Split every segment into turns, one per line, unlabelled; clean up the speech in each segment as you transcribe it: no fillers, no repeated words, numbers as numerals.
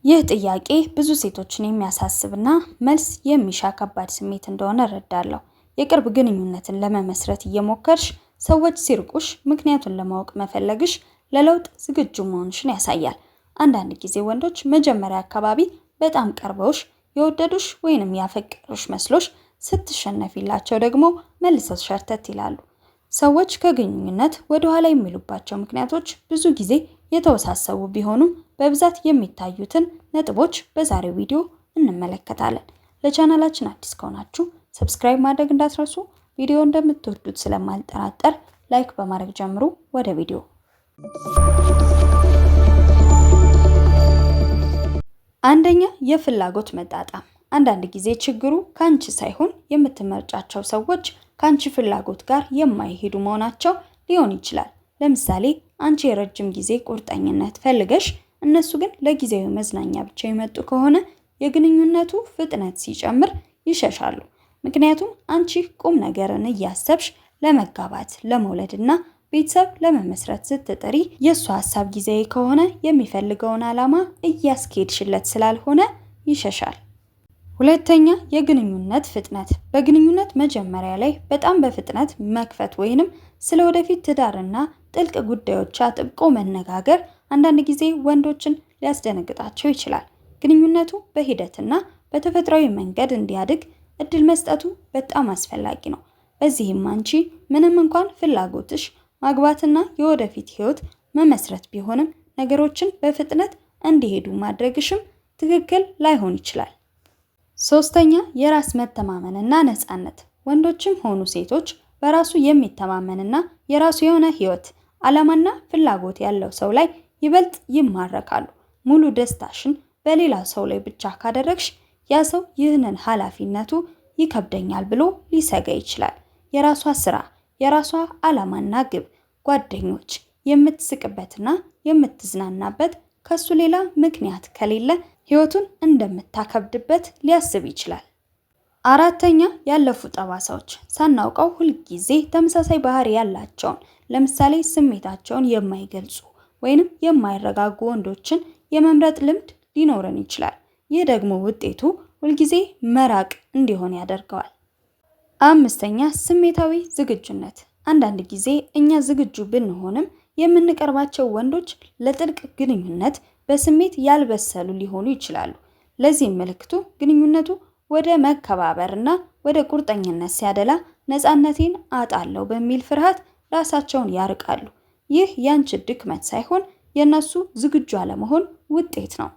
ይህ ጥያቄ ብዙ ሴቶችን የሚያሳስብና መልስ የሚሻ ከባድ ስሜት እንደሆነ እረዳለሁ። የቅርብ ግንኙነትን ለመመስረት እየሞከርሽ ሰዎች ሲርቁሽ ምክንያቱን ለማወቅ መፈለግሽ ለለውጥ ዝግጁ መሆንሽን ያሳያል። አንዳንድ ጊዜ ወንዶች መጀመሪያ አካባቢ በጣም ቀርበውሽ የወደዱሽ ወይንም ያፈቀሩሽ መስሎሽ ስትሸነፊላቸው ደግሞ መልሰው ሸርተት ይላሉ። ሰዎች ከግንኙነት ወደ ኋላ የሚሉባቸው ምክንያቶች ብዙ ጊዜ የተወሳሰቡ ቢሆኑም በብዛት የሚታዩትን ነጥቦች በዛሬው ቪዲዮ እንመለከታለን። ለቻናላችን አዲስ ከሆናችሁ ሰብስክራይብ ማድረግ እንዳትረሱ። ቪዲዮ እንደምትወዱት ስለማልጠራጠር ላይክ በማድረግ ጀምሩ። ወደ ቪዲዮ። አንደኛ፣ የፍላጎት መጣጣም። አንዳንድ ጊዜ ችግሩ ካንቺ ሳይሆን የምትመርጫቸው ሰዎች ካንቺ ፍላጎት ጋር የማይሄዱ መሆናቸው ሊሆን ይችላል። ለምሳሌ አንቺ የረጅም ጊዜ ቁርጠኝነት ፈልገሽ እነሱ ግን ለጊዜያዊ መዝናኛ ብቻ የመጡ ከሆነ የግንኙነቱ ፍጥነት ሲጨምር ይሸሻሉ። ምክንያቱም አንቺ ቁም ነገርን እያሰብሽ ለመጋባት፣ ለመውለድና ቤተሰብ ለመመስረት ስትጥሪ የእሱ ሀሳብ ጊዜያዊ ከሆነ የሚፈልገውን ዓላማ እያስኬድሽለት ስላልሆነ ይሸሻል። ሁለተኛ፣ የግንኙነት ፍጥነት። በግንኙነት መጀመሪያ ላይ በጣም በፍጥነት መክፈት ወይንም ስለ ወደፊት ትዳርና ጥልቅ ጉዳዮች አጥብቆ መነጋገር አንዳንድ ጊዜ ወንዶችን ሊያስደነግጣቸው ይችላል። ግንኙነቱ በሂደትና በተፈጥሯዊ መንገድ እንዲያድግ እድል መስጠቱ በጣም አስፈላጊ ነው። በዚህም አንቺ ምንም እንኳን ፍላጎትሽ ማግባትና የወደፊት ህይወት መመስረት ቢሆንም ነገሮችን በፍጥነት እንዲሄዱ ማድረግሽም ትክክል ላይሆን ይችላል። ሶስተኛ፣ የራስ መተማመንና ነፃነት። ወንዶችም ሆኑ ሴቶች በራሱ የሚተማመንና የራሱ የሆነ ህይወት፣ ዓላማና ፍላጎት ያለው ሰው ላይ ይበልጥ ይማረካሉ። ሙሉ ደስታሽን በሌላ ሰው ላይ ብቻ ካደረግሽ ያ ሰው ይህንን ኃላፊነቱ ይከብደኛል ብሎ ሊሰጋ ይችላል። የራሷ ስራ፣ የራሷ ዓላማና ግብ፣ ጓደኞች፣ የምትስቅበትና የምትዝናናበት ከሱ ሌላ ምክንያት ከሌለ ህይወቱን እንደምታከብድበት ሊያስብ ይችላል። አራተኛ፣ ያለፉ ጠባሳዎች። ሳናውቀው ሁልጊዜ ተመሳሳይ ባህሪ ያላቸውን ለምሳሌ ስሜታቸውን የማይገልጹ ወይንም የማይረጋጉ ወንዶችን የመምረጥ ልምድ ሊኖረን ይችላል። ይህ ደግሞ ውጤቱ ሁልጊዜ መራቅ እንዲሆን ያደርገዋል። አምስተኛ፣ ስሜታዊ ዝግጁነት። አንዳንድ ጊዜ እኛ ዝግጁ ብንሆንም የምንቀርባቸው ወንዶች ለጥልቅ ግንኙነት በስሜት ያልበሰሉ ሊሆኑ ይችላሉ። ለዚህም ምልክቱ ግንኙነቱ ወደ መከባበርና ወደ ቁርጠኝነት ሲያደላ ነፃነቴን አጣለው በሚል ፍርሃት ራሳቸውን ያርቃሉ። ይህ ያንቺ ድክመት ሳይሆን የነሱ ዝግጁ አለመሆን ውጤት ነው።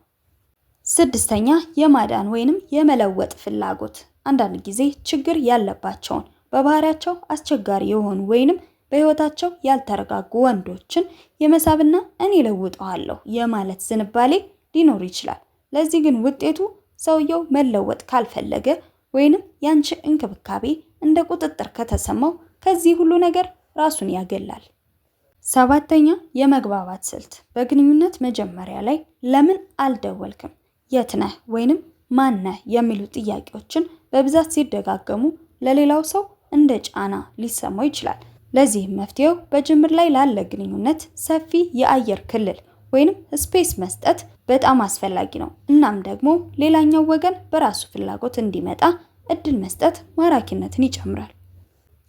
ስድስተኛ፣ የማዳን ወይንም የመለወጥ ፍላጎት። አንዳንድ ጊዜ ችግር ያለባቸውን በባህሪያቸው አስቸጋሪ የሆኑ ወይንም በህይወታቸው ያልተረጋጉ ወንዶችን የመሳብና እኔ ለውጠዋለሁ የማለት ዝንባሌ ሊኖር ይችላል። ለዚህ ግን ውጤቱ ሰውየው መለወጥ ካልፈለገ ወይንም ያንቺ እንክብካቤ እንደ ቁጥጥር ከተሰማው ከዚህ ሁሉ ነገር ራሱን ያገላል። ሰባተኛ፣ የመግባባት ስልት። በግንኙነት መጀመሪያ ላይ ለምን አልደወልክም፣ የት ነህ ወይንም ማን ነህ የሚሉ ጥያቄዎችን በብዛት ሲደጋገሙ ለሌላው ሰው እንደ ጫና ሊሰማው ይችላል። ለዚህም መፍትሄው በጅምር ላይ ላለ ግንኙነት ሰፊ የአየር ክልል ወይንም ስፔስ መስጠት በጣም አስፈላጊ ነው። እናም ደግሞ ሌላኛው ወገን በራሱ ፍላጎት እንዲመጣ እድል መስጠት ማራኪነትን ይጨምራል።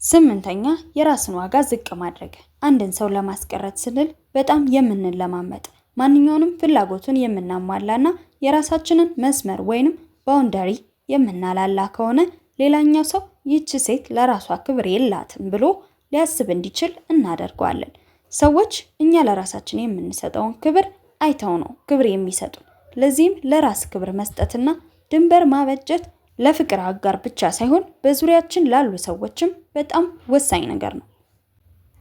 ስምንተኛ፣ የራስን ዋጋ ዝቅ ማድረግ። አንድን ሰው ለማስቀረት ስንል በጣም የምንለማመጥ ማንኛውንም ፍላጎቱን የምናሟላና የራሳችንን መስመር ወይንም ባውንደሪ የምናላላ ከሆነ ሌላኛው ሰው ይህች ሴት ለራሷ ክብር የላትም ብሎ ሊያስብ እንዲችል እናደርገዋለን። ሰዎች እኛ ለራሳችን የምንሰጠውን ክብር አይተው ነው ክብር የሚሰጡን። ለዚህም ለራስ ክብር መስጠትና ድንበር ማበጀት ለፍቅር አጋር ብቻ ሳይሆን በዙሪያችን ላሉ ሰዎችም በጣም ወሳኝ ነገር ነው።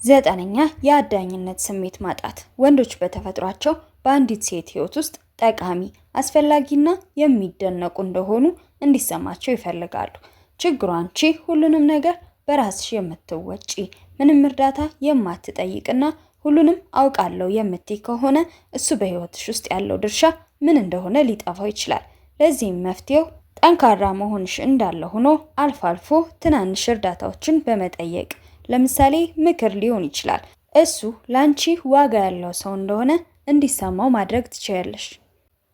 ዘጠነኛ፣ የአዳኝነት ስሜት ማጣት። ወንዶች በተፈጥሯቸው በአንዲት ሴት ህይወት ውስጥ ጠቃሚ፣ አስፈላጊና የሚደነቁ እንደሆኑ እንዲሰማቸው ይፈልጋሉ። ችግሩ አንቺ ሁሉንም ነገር በራስሽ የምትወጪ፣ ምንም እርዳታ የማትጠይቅና ሁሉንም አውቃለሁ የምትይ ከሆነ እሱ በህይወትሽ ውስጥ ያለው ድርሻ ምን እንደሆነ ሊጠፋው ይችላል። ለዚህም መፍትሄው ጠንካራ መሆንሽ እንዳለ ሆኖ አልፎ አልፎ ትናንሽ እርዳታዎችን በመጠየቅ ለምሳሌ ምክር ሊሆን ይችላል። እሱ ላንቺ ዋጋ ያለው ሰው እንደሆነ እንዲሰማው ማድረግ ትችያለሽ።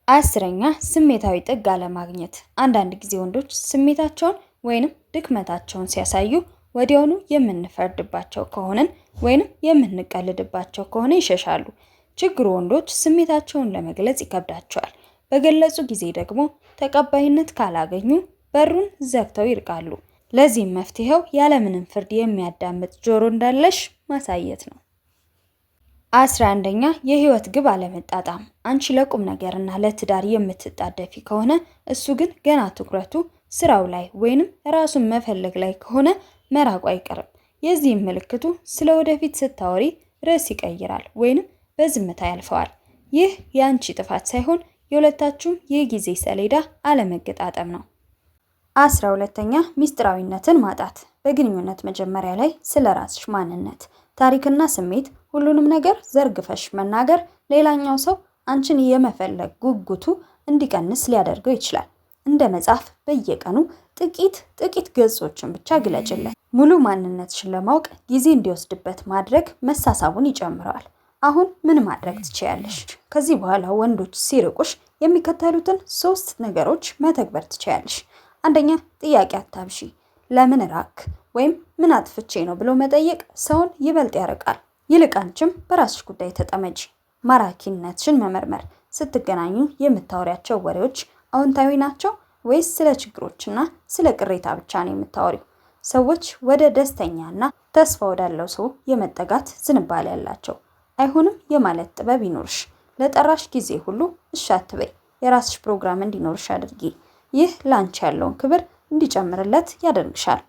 10ኛ ስሜታዊ ጥግ አለማግኘት። አንዳንድ ጊዜ ወንዶች ስሜታቸውን ወይንም ድክመታቸውን ሲያሳዩ ወዲያውኑ የምንፈርድባቸው ከሆነን ወይንም የምንቀልድባቸው ከሆነ ይሸሻሉ። ችግሩ ወንዶች ስሜታቸውን ለመግለጽ ይከብዳቸዋል። በገለጹ ጊዜ ደግሞ ተቀባይነት ካላገኙ በሩን ዘግተው ይርቃሉ። ለዚህም መፍትሄው ያለምንም ፍርድ የሚያዳምጥ ጆሮ እንዳለሽ ማሳየት ነው። 11ኛ የህይወት ግብ አለመጣጣም። አንቺ ለቁም ነገርና ለትዳር የምትጣደፊ ከሆነ እሱ ግን ገና ትኩረቱ ስራው ላይ ወይንም ራሱን መፈለግ ላይ ከሆነ መራቁ አይቀርም። የዚህም ምልክቱ ስለ ወደፊት ስታወሪ ርዕስ ይቀይራል ወይንም በዝምታ ያልፈዋል። ይህ የአንቺ ጥፋት ሳይሆን የሁለታችሁም የጊዜ ሰሌዳ አለመገጣጠም ነው። 12ኛ ሚስጥራዊነትን ማጣት። በግንኙነት መጀመሪያ ላይ ስለ ራስሽ ማንነት፣ ታሪክና ስሜት ሁሉንም ነገር ዘርግፈሽ መናገር ሌላኛው ሰው አንቺን የመፈለግ ጉጉቱ እንዲቀንስ ሊያደርገው ይችላል። እንደ መጽሐፍ በየቀኑ ጥቂት ገጾችን ብቻ ግለጭለት። ሙሉ ማንነትሽን ለማወቅ ጊዜ እንዲወስድበት ማድረግ መሳሳቡን ይጨምረዋል። አሁን ምን ማድረግ ትችያለሽ? ከዚህ በኋላ ወንዶች ሲርቁሽ የሚከተሉትን 3 ነገሮች መተግበር ትችያለሽ። አንደኛ፣ ጥያቄ አታብሺ። ለምን ራክ ወይም ምን አጥፍቼ ነው ብሎ መጠየቅ ሰውን ይበልጥ ያርቃል። ይልቅ አንቺም በራስሽ ጉዳይ ተጠመጂ። ማራኪነትሽን መመርመር። ስትገናኙ የምታወሪያቸው ወሬዎች አዎንታዊ ናቸው ወይስ ስለ ችግሮችና ስለ ቅሬታ ብቻ ነው የምታወሪው? ሰዎች ወደ ደስተኛና ተስፋ ወዳለው ሰው የመጠጋት ዝንባሌ ያላቸው። አይሆንም የማለት ጥበብ ይኖርሽ። ለጠራሽ ጊዜ ሁሉ እሺ አትበይ። የራስሽ ፕሮግራም እንዲኖርሽ አድርጊ። ይህ ላንቺ ያለውን ክብር እንዲጨምርለት ያደርግሻል።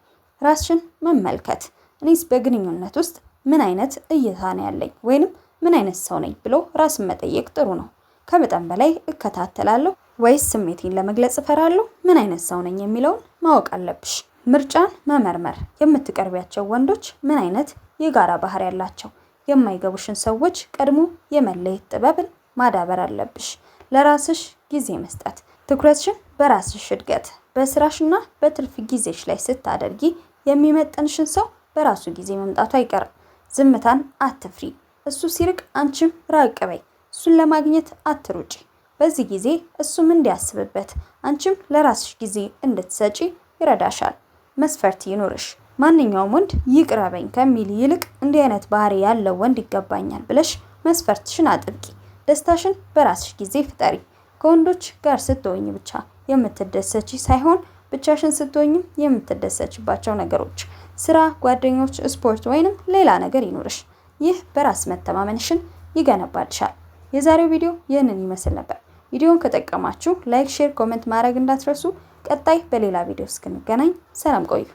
ራስሽን መመልከት። እኔስ በግንኙነት ውስጥ ምን አይነት እይታ ነው ያለኝ ወይንም ምን አይነት ሰው ነኝ ብሎ ራስን መጠየቅ ጥሩ ነው። ከመጠን በላይ እከታተላለሁ ወይስ ስሜቴን ለመግለጽ እፈራለሁ? ምን አይነት ሰው ነኝ የሚለውን ማወቅ አለብሽ። ምርጫን መመርመር። የምትቀርቢያቸው ወንዶች ምን አይነት የጋራ ባህሪ ያላቸው? የማይገቡሽን ሰዎች ቀድሞ የመለየት ጥበብን ማዳበር አለብሽ። ለራስሽ ጊዜ መስጠት። ትኩረትሽን በራስሽ እድገት፣ በስራሽና በትርፍ ጊዜሽ ላይ ስታደርጊ የሚመጥንሽን ሰው በራሱ ጊዜ መምጣቱ አይቀርም። ዝምታን አትፍሪ። እሱ ሲርቅ አንቺም ራቅ በይ። እሱን ለማግኘት አትሩጪ። በዚህ ጊዜ እሱም እንዲያስብበት አንቺም ለራስሽ ጊዜ እንድትሰጪ ይረዳሻል። መስፈርት ይኖርሽ። ማንኛውም ወንድ ይቅረበኝ ከሚል ይልቅ እንዲህ አይነት ባህሪ ያለው ወንድ ይገባኛል ብለሽ መስፈርትሽን አጥብቂ። ደስታሽን በራስሽ ጊዜ ፍጠሪ። ከወንዶች ጋር ስትሆኚ ብቻ የምትደሰቺ ሳይሆን ብቻሽን ስትሆኚም የምትደሰችባቸው ነገሮች፣ ስራ፣ ጓደኞች፣ ስፖርት ወይንም ሌላ ነገር ይኖርሽ። ይህ በራስ መተማመንሽን ይገነባልሻል። የዛሬው ቪዲዮ ይህንን ይመስል ነበር። ቪዲዮውን ከጠቀማችሁ ላይክ፣ ሼር፣ ኮሜንት ማድረግ እንዳትረሱ። ቀጣይ በሌላ ቪዲዮ እስክንገናኝ ሰላም ቆዩ።